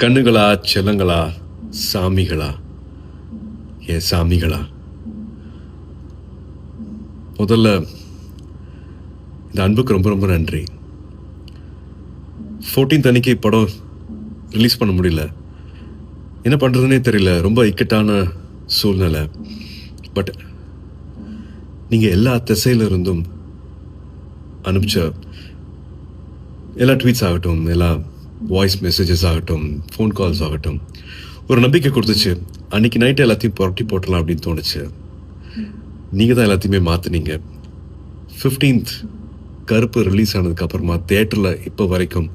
கண்ணுகளா, செல்லங்களா, சாமிகளா, என் சாமிகளா, முதல்ல இந்த அன்புக்கு ரொம்ப ரொம்ப நன்றி. 14th அன்னைக்கு படம் ரிலீஸ் பண்ண முடியல. என்ன பண்ணுறதுனே தெரியல. ரொம்ப இக்கட்டான சூழ்நிலை. பட் நீங்கள் எல்லா திசையில இருந்தும் அனுப்பிச்ச எல்லா ட்வீட்ஸ் ஆகட்டும், எல்லா வாய்ஸ் மெசேஜஸ் ஆகட்டும், ஃபோன் கால்ஸ் ஆகட்டும், ஒரு நம்பிக்கை கொடுத்துச்சு. அன்றைக்கி நைட்டு எல்லாத்தையும் புரட்டி போட்டலாம் அப்படின்னு தோணுச்சு. நீங்கள் தான் எல்லாத்தையுமே மாற்றினீங்க. 15th கருப்பு ரிலீஸ் ஆனதுக்கப்புறமா தேட்டரில் இப்போ வரைக்கும்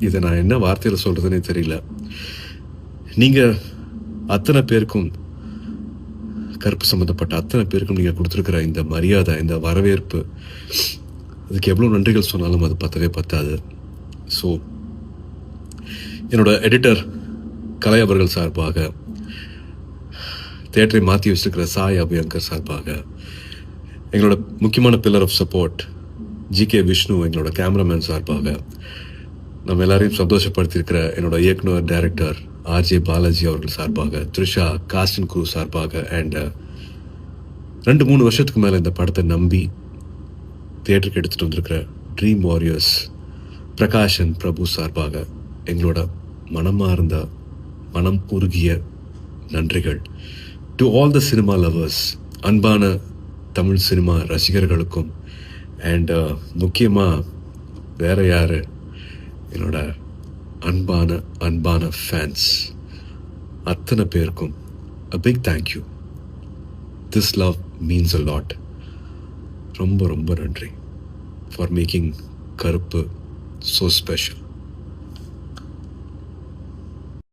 இதை நான் என்ன வார்த்தையில் சொல்கிறதுனே தெரியல. நீங்கள் அத்தனை பேருக்கும், கருப்பு சம்மந்தப்பட்ட அத்தனை பேருக்கும் நீங்கள் கொடுத்துருக்கிற இந்த மரியாதை, இந்த வரவேற்பு, அதுக்கு எவ்வளோ நன்றிகள் சொன்னாலும் அது பத்தவே பத்தாது. ஸோ என்னோட எடிட்டர் கலை அவர்கள் சார்பாக, தேட்டரை மாற்றி வச்சுருக்கிற சாய் அபியங்கர் சார்பாக, எங்களோட முக்கியமான pillar of support GK Vishnu எங்களோட கேமராமேன் சார்பாக, நம்ம எல்லாரையும் சந்தோஷப்படுத்தியிருக்கிற என்னோட இயக்குனர் டைரக்டர் ஆர்ஜே பாலாஜி அவர்கள் சார்பாக, த்ரிஷா காஸ்ட் அண்ட் க்ரூ சார்பாக, அண்ட் 2-3 வருஷத்துக்கு மேலே இந்த படத்தை நம்பி தியேட்டருக்கு எடுத்துகிட்டு வந்திருக்கிற ட்ரீம் வாரியர்ஸ் பிரகாஷன் பிரபு சார்பாக எங்களோட மனமார்ந்த, மனம் உருகிய நன்றிகள். To all the cinema lovers, அன்பான தமிழ் சினிமா ரசிகர்களுக்கும், அண்ட் முக்கியமாக வேற யார், என்னோட அன்பான ஃபேன்ஸ் அத்தனை பேருக்கும் a big thank you. This love means a lot. ரொம்ப ரொம்ப நன்றி for making கருப்பு so special.